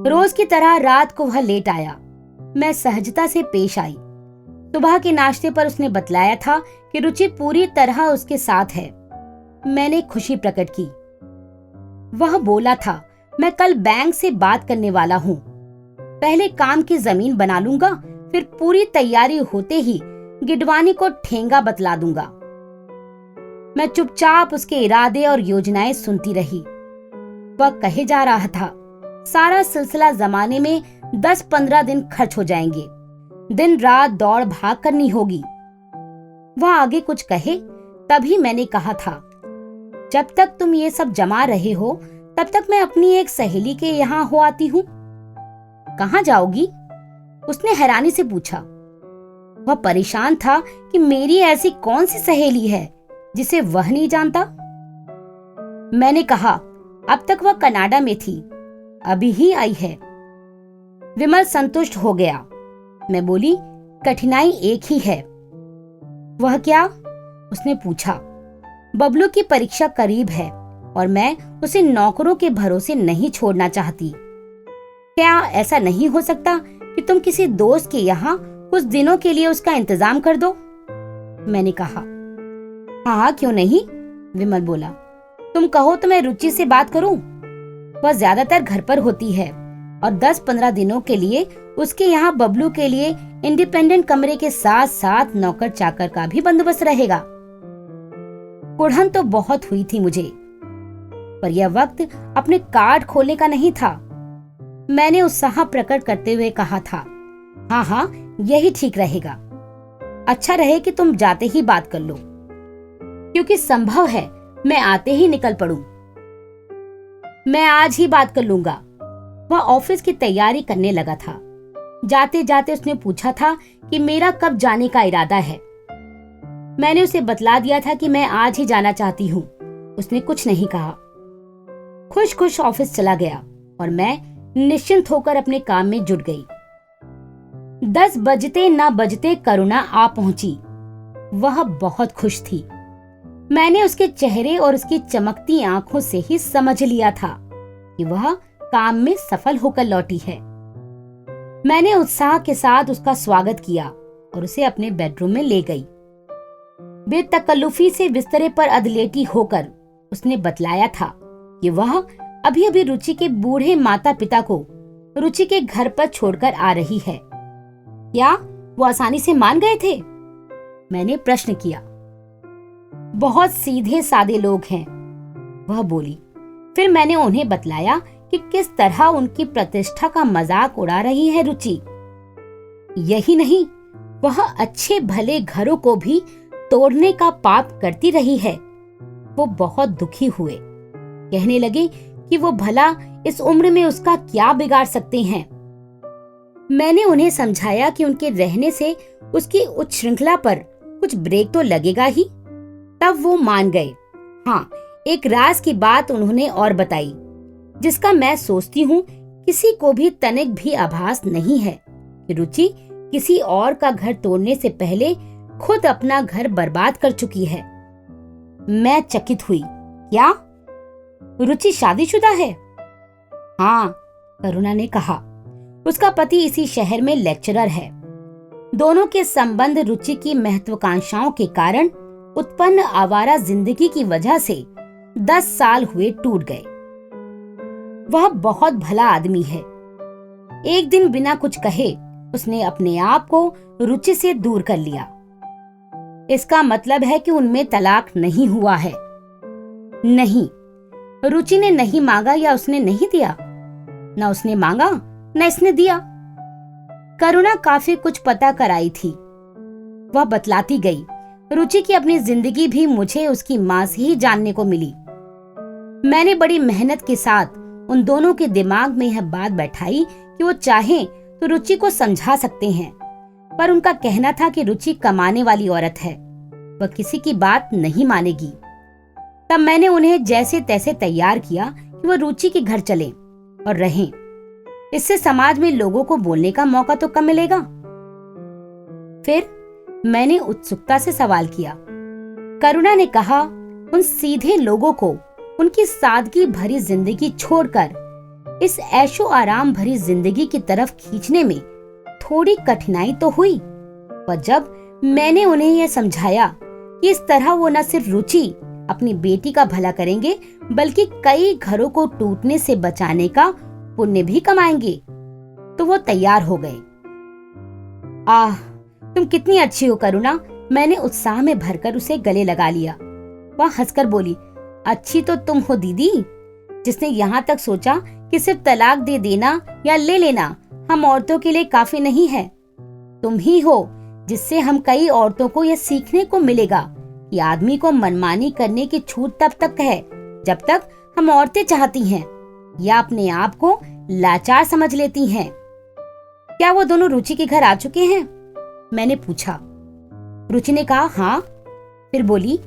रोज की तरह रात को वह लेट आया। मैं सहजता से पेश आई। सुबह के नाश्ते पर उसने बतलाया था कि रुचि पूरी तरह उसके साथ है। मैंने खुशी प्रकट की। वह बोला था, मैं कल बैंक से बात करने वाला हूँ। पहले काम की जमीन बना लूंगा, फिर पूरी तैयारी होते ही गिडवानी को ठेंगा बतला दूंगा। मैं चुपचाप उसके इरादे और योजनाएं सुनती रही। वह कहे जा रहा था, सारा सिलसिला जमाने में 10-15 दिन खर्च हो जाएंगे। दिन रात दौड़ भाग करनी होगी। वह आगे कुछ कहे तभी मैंने कहा था, जब तक तुम ये सब जमा रहे हो तब तक मैं अपनी एक सहेली के यहाँ हो आती हूँ। कहाँ जाओगी? उसने हैरानी से पूछा। वह परेशान था कि मेरी ऐसी कौन सी सहेली है जिसे वह नहीं जानता। मैंने कहा, अब तक वह कनाडा में थी, अभी ही आई है। विमल संतुष्ट हो गया। मैं बोली, कठिनाई एक ही है। वह क्या? उसने पूछा। बबलू की परीक्षा करीब है और मैं उसे नौकरों के भरोसे नहीं छोड़ना चाहती। क्या ऐसा नहीं हो सकता कि तुम किसी दोस्त के यहाँ कुछ दिनों के लिए उसका इंतजाम कर दो? मैंने कहा, हाँ क्यों नहीं? विमल बोला, तुम कहो तो मैं रुचि से बात करूं। वह ज्यादातर घर पर होती है और 10-15 दिनों के लिए उसके यहाँ बबलू के लिए इंडिपेंडेंट कमरे के साथ साथ नौकर चाकर का भी बंदोबस्त रहेगा। कुढ़न तो बहुत हुई थी मुझे, पर यह वक्त अपने कार्ड खोलने का नहीं था। मैंने उत्साह प्रकट करते हुए कहा था, हाँ हाँ यही ठीक रहेगा। अच्छा रहे कि तुम जाते ही बात कर लो, क्योंकि संभव है मैं आते ही निकल पड़ूं। मैं आज ही बात कर लूंगा। वह ऑफिस की तैयारी करने लगा था। जाते जाते उसने पूछा था कि मेरा कब जाने का इरादा है। मैंने उसे बतला दिया था कि मैं आज ही जाना चाहती हूँ। उसने कुछ नहीं कहा। खुश खुश ऑफिस चला गया और मैं निश्चिंत होकर अपने काम में जुट गई। 10 बजते न बजते करुणा आ पहुंची। वह बहुत खुश थी। मैंने उसके चेहरे और उसकी चमकती आंखों से ही समझ लिया था कि वह काम में सफल होकर लौटी है। मैंने उत्साह के साथ उसका स्वागत किया और उसे अपने बेडरूम में ले गई। बेतकल्लुफी से बिस्तरे पर अधलेटी होकर उसने बतलाया था कि वह अभी अभी रुचि के बूढ़े माता पिता को रुचि के घर पर छोड़कर आ रही है। क्या वो आसानी से मान गए थे? मैंने प्रश्न किया। बहुत सीधे सादे लोग हैं, वह बोली। फिर मैंने उन्हें बतलाया कि किस तरह उनकी प्रतिष्ठा का मजाक उड़ा रही है रुचि। यही नहीं, वह अच्छे भले घरों को भी तोड़ने का पाप करती रही है। वो बहुत दुखी हुए। कहने लगे कि वो भला इस उम्र में उसका क्या बिगाड़ सकते हैं। मैंने उन्हें समझाया कि उनके रहने से उसकी उच्च श्रृंखला पर कुछ ब्रेक तो लगेगा ही। तब वो मान गए। हाँ, एक राज की बात उन्होंने और बताई, जिसका मैं सोचती हूँ किसी को भी तनिक भी आभास नहीं है कि रुचि किसी और का घर तोड़ने से पहले खुद अपना घर बर्बाद कर चुकी है। मैं चकित हुई। क्या रुचि शादीशुदा है? हाँ, करुणा ने कहा। उसका पति इसी शहर में लेक्चरर है। दोनों के संबंध रुचि की महत्वाकांक्षाओं के कारण उत्पन्न आवारा जिंदगी की वजह से 10 साल हुए टूट गए। वह बहुत भला आदमी है। एक दिन बिना कुछ कहे उसने अपने आप को रुचि से दूर कर लिया। इसका मतलब है कि उनमें तलाक नहीं हुआ है। नहीं, रुचि ने नहीं मांगा या उसने नहीं दिया। न उसने मांगा न इसने दिया। करुणा काफी कुछ पता कराई थी। वह बतलाती गई। रुचि की अपनी जिंदगी भी मुझे उसकी मां से ही जानने को मिली। मैंने बड़ी मेहनत के साथ उन दोनों के दिमाग में यह बात बैठाई कि वो चाहें तो रुचि को समझा सकते हैं, पर उनका कहना था कि रुचि कमाने वाली औरत है, वह किसी की बात नहीं मानेगी। तब मैंने उन्हें जैसे तैसे तैयार किया कि वह रुचि के घर चलें और रहें। इससे समाज में लोगों को बोलने का मौका तो कम मिलेगा। फिर मैंने उत्सुकता से सवाल किया। करुणा ने कहा, उन सीधे लोगों को उनकी सादगी भरी जिंदगी छोड़कर इस ऐशो आराम भरी जिंदगी की तरफ खींचने में थोड़ी कठिनाई तो हुई, पर जब मैंने उन्हें यह समझाया कि इस तरह वो न सिर्फ रुचि अपनी बेटी का भला करेंगे बल्कि कई घरों को टूटने से बचाने का पुण्य भी कमाएंगे, तो वो तैयार हो गए। आह, तुम कितनी अच्छी हो करुणा, मैंने उत्साह में भरकर उसे गले लगा लिया। वह हंसकर बोली, अच्छी तो तुम हो दीदी, जिसने यहाँ तक सोचा कि सिर्फ तलाक दे देना या ले लेना हम औरतों के लिए काफी नहीं है। तुम ही हो जिससे हम कई औरतों को यह सीखने को मिलेगा कि आदमी को मनमानी करने की छूट तब तक है जब तक हम औरतें चाहती हैं या अपने आप को लाचार समझ लेती हैं। क्या वो दोनों रुचि के घर आ चुके हैं? मैंने पूछा। रुचि ने कहा हाँ। फिर बोली,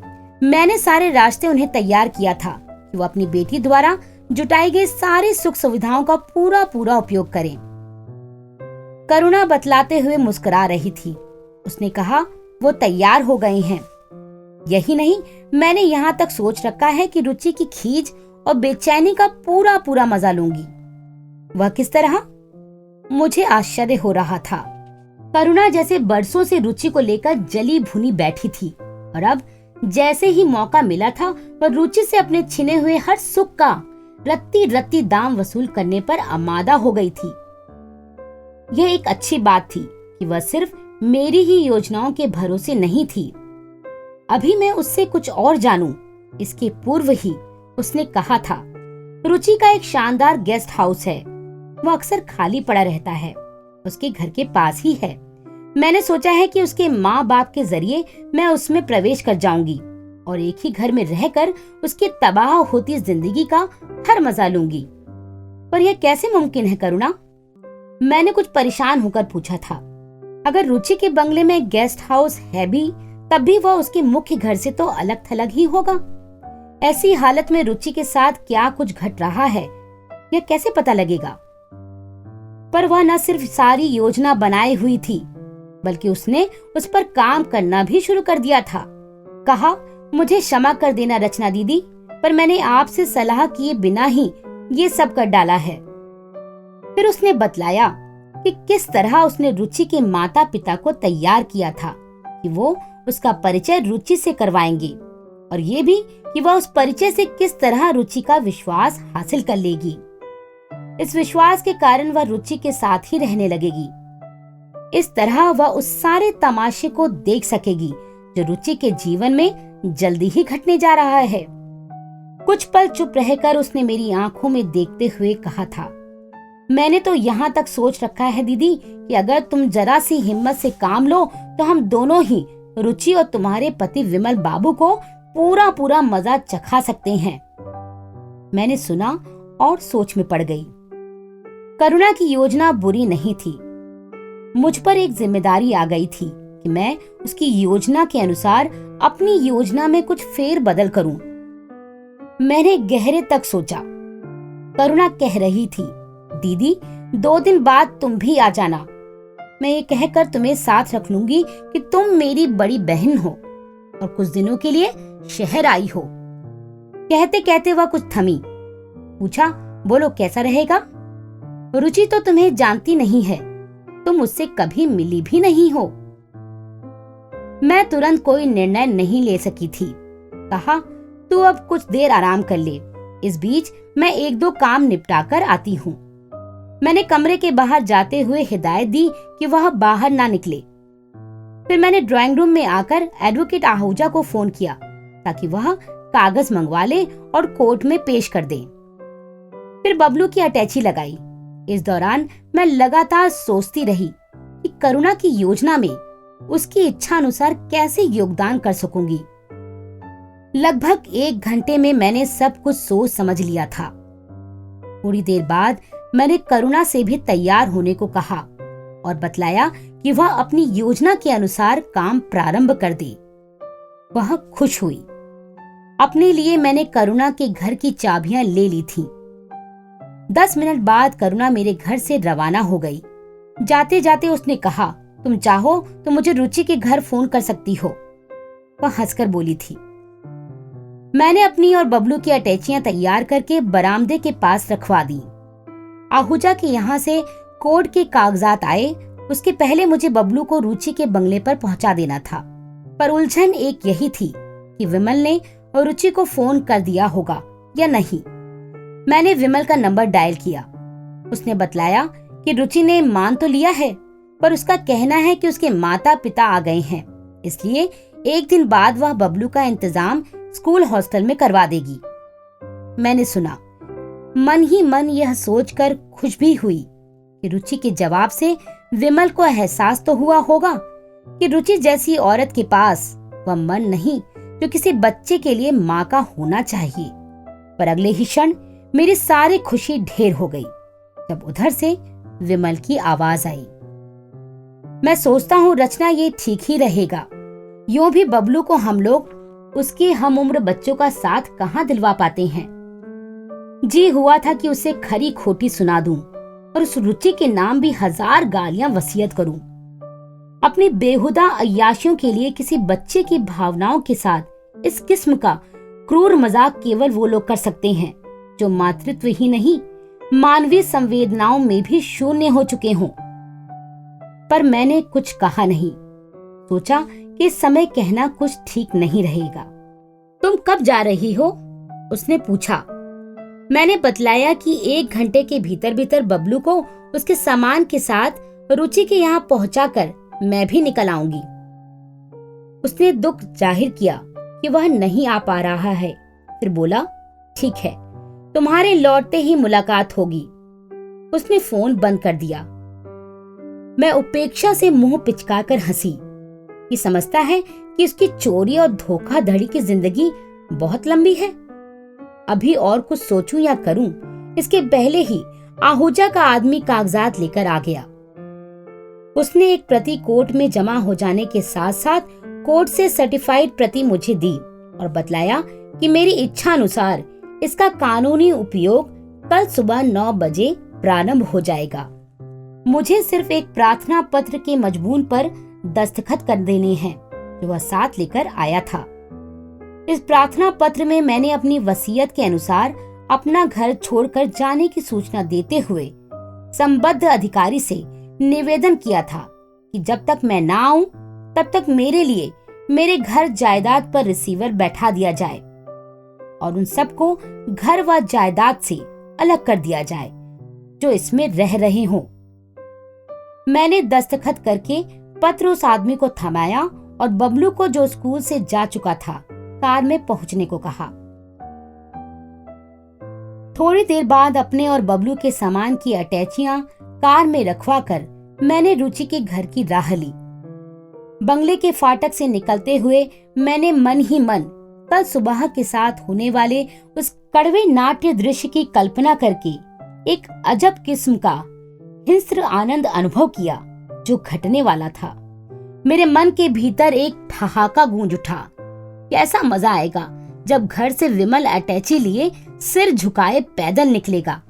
मैंने सारे रास्ते उन्हें तैयार किया था कि वो अपनी बेटी द्वारा जुटाई गई सारी सुख सुविधाओं का पूरा पूरा उपयोग करें। करुणा बतलाते हुए मुस्कुरा रही थी। उसने कहा, वो तैयार हो गए हैं। यही नहीं, मैंने यहाँ तक सोच रखा है कि रुचि की खींच और बेचैनी का पूरा पूरा मजा लूंगी। वह किस तरह? मुझे आश्चर्य हो रहा था। करुणा जैसे बरसों से रुचि को लेकर जली भुनी बैठी थी और अब जैसे ही मौका मिला था वह रुचि से अपने छिने हुए हर सुख का रत्ती रत्ती दाम वसूल करने पर आमादा हो गई थी। यह एक अच्छी बात थी कि वह सिर्फ मेरी ही योजनाओं के भरोसे नहीं थी। अभी मैं उससे कुछ और जानूं, इसके पूर्व ही उसने कहा था, रुचि का एक शानदार गेस्ट हाउस है, वो अक्सर खाली पड़ा रहता है, उसके घर के पास ही है। मैंने सोचा है कि उसके माँ बाप के जरिए मैं उसमें प्रवेश कर जाऊंगी और एक ही घर में रहकर उसकी तबाह होती जिंदगी का हर मजा लूंगी। पर यह कैसे मुमकिन है करुणा? मैंने कुछ परेशान होकर पूछा था। अगर रुचि के बंगले में गेस्ट हाउस है भी, तब भी वह उसके मुख्य घर से तो अलग थलग ही होगा। ऐसी हालत में रुचि के साथ क्या कुछ घट रहा है, यह कैसे पता लगेगा? पर वह न सिर्फ सारी योजना बनाई हुई थी, बल्कि उसने उस पर काम करना भी शुरू कर दिया था। कहा, मुझे क्षमा कर देना रचना दीदी, पर मैंने आपसे सलाह किए बिना ही ये सब कर डाला है। फिर उसने बतलाया कि किस तरह उसने रुचि के माता पिता को तैयार किया था कि वो उसका परिचय रुचि से करवाएंगे और ये भी कि वह उस परिचय से किस तरह रुचि का विश्वास हासिल कर लेगी। इस विश्वास के कारण वह रुचि के साथ ही रहने लगेगी। इस तरह वह उस सारे तमाशे को देख सकेगी जो रुचि के जीवन में जल्दी ही घटने जा रहा है। कुछ पल चुप रहकर उसने मेरी आंखों में देखते हुए कहा था, मैंने तो यहाँ तक सोच रखा है दीदी कि अगर तुम जरा सी हिम्मत से काम लो तो हम दोनों ही रुचि और तुम्हारे पति विमल बाबू को पूरा पूरा मजा चखा सकते हैं। मैंने सुना और सोच में पड़ गई। करुणा की योजना बुरी नहीं थी। मुझ पर एक जिम्मेदारी आ गई थी कि मैं उसकी योजना के अनुसार अपनी योजना में कुछ फेर बदल करूं। मैंने गहरे तक सोचा। करुणा कह रही थी, दीदी 2 दिन बाद तुम भी आ जाना। मैं ये कहकर तुम्हें साथ रख लूंगी कि तुम मेरी बड़ी बहन हो और कुछ दिनों के लिए शहर आई हो। कहते कहते वह कुछ थमी। पूछा, बोलो कैसा रहेगा? रुचि तो तुम्हें जानती नहीं है, तुम उससे कभी मिली भी नहीं हो। मैं तुरंत कोई निर्णय नहीं ले सकी थी। कहा, तू अब कुछ देर आराम कर ले, इस बीच मैं 1-2 काम निपटा कर आती हूँ। मैंने कमरे के बाहर जाते हुए हिदायत दी कि वह बाहर ना निकले। फिर मैंने ड्राइंग रूम में आकर एडवोकेट आहूजा को फोन किया ताकि वह कागज मंगवा ले और कोर्ट में पेश कर दे। फिर बबलू की अटैची लगाई। इस दौरान मैं लगातार सोचती रही कि करुणा की योजना में उसकी इच्छा अनुसार कैसे योगदान कर सकूंगी। लगभग 1 घंटे में मैंने सब कुछ सोच समझ लिया था। थोड़ी देर बाद मैंने करुणा से भी तैयार होने को कहा और बतलाया कि वह अपनी योजना के अनुसार काम प्रारंभ कर दे। वह खुश हुई। अपने लिए मैंने करुणा के घर की चाबियां ले ली थीं। 10 मिनट बाद करुणा मेरे घर से रवाना हो गई। जाते जाते उसने कहा, तुम चाहो तो मुझे रुचि के घर फोन कर सकती हो। वह हंसकर बोली थी। मैंने अपनी और बबलू की अटैचियां तैयार करके बरामदे के पास रखवा दी। आहूजा के यहाँ से कोर्ट के कागजात आए, उसके पहले मुझे बबलू को रुचि के बंगले पर पहुंचा देना था। पर उलझन एक यही थी कि विमल ने रुचि को फोन कर दिया होगा या नहीं। मैंने विमल का नंबर डायल किया। उसने बतलाया कि रुचि ने मान तो लिया है, पर उसका कहना है कि उसके माता पिता आ गए हैं, इसलिए एक दिन बाद वह बबलू का इंतजाम स्कूल हॉस्टल में करवा देगी। मैंने सुना। मन ही मन यह सोचकर खुश भी हुई कि रुचि के जवाब से विमल को एहसास तो हुआ होगा कि रुचि जैसी औरत के पास वह मन नहीं जो किसी बच्चे के लिए माँ का होना चाहिए। पर अगले ही क्षण मेरी सारी खुशी ढेर हो गई जब उधर से विमल की आवाज आई। मैं सोचता हूँ रचना ये ठीक ही रहेगा। यूं भी बबलू को हम लोग उसके हम उम्र बच्चों का साथ कहाँ दिलवा पाते हैं। जी हुआ था कि उसे खरी खोटी सुना दूं और उस रुचि के नाम भी 1000 गालियां वसीयत करूं। अपनी बेहुदा अय्याशियों के लिए किसी बच्चे की भावनाओं के साथ इस किस्म का क्रूर मजाक केवल वो लोग कर सकते हैं जो मातृत्व ही नहीं मानवीय संवेदनाओं में भी शून्य हो चुके हों। पर मैंने कुछ कहा नहीं। सोचा कि इस समय कहना कुछ ठीक नहीं रहेगा। तुम कब जा रही हो? उसने पूछा। मैंने बतलाया कि 1 घंटे के भीतर भीतर बबलू को उसके सामान के साथ रुचि के यहाँ पहुंचाकर मैं भी निकल आऊंगी। उसने दुख जाहिर किया कि वह नहीं आ पा रहा है, फिर बोला, ठीक है, तुम्हारे लौटते ही मुलाकात होगी। उसने फोन बंद कर दिया। मैं उपेक्षा से मुंह पिचकाकर हंसी कि समझता है कि उसकी चोरी और धोखाधड़ी की जिंदगी बहुत लंबी है। अभी और कुछ सोचूं या करूं, इसके पहले ही आहूजा का आदमी कागजात लेकर आ गया। उसने एक प्रति कोर्ट में जमा हो जाने के साथ साथ कोर्ट से सर्टिफाइड प्रति मुझे दी और बतलाया कि मेरी इच्छा अनुसार इसका कानूनी उपयोग कल सुबह 9 बजे प्रारंभ हो जाएगा। मुझे सिर्फ एक प्रार्थना पत्र के मजमून पर दस्तखत कर देने हैं जो वह साथ लेकर आया था। इस प्रार्थना पत्र में मैंने अपनी वसीयत के अनुसार अपना घर छोड़कर जाने की सूचना देते हुए संबद्ध अधिकारी से निवेदन किया था कि जब तक मैं ना आऊं तब तक मेरे लिए मेरे घर जायदाद पर रिसीवर बैठा दिया जाए और उन सबको घर व जायदाद से अलग कर दिया जाए जो इसमें रह रहे हों। मैंने दस्तखत करके पत्र उस आदमी को थमाया और बबलू को, जो स्कूल से जा चुका था, कार में पहुंचने को कहा। थोड़ी देर बाद अपने और बबलू के सामान की अटैचियां कार में रखवा कर मैंने रुचि के घर की राह ली। बंगले के फाटक से निकलते हुए मैंने मन ही मन कल सुबह के साथ होने वाले उस कड़वे नाट्य दृश्य की कल्पना करके एक अजब किस्म का हिंस्र आनंद अनुभव किया जो घटने वाला था। मेरे मन के भीतर एक ठहाका गूंज उठा। कैसा मजा आएगा जब घर से विमल अटैची लिए सिर झुकाए पैदल निकलेगा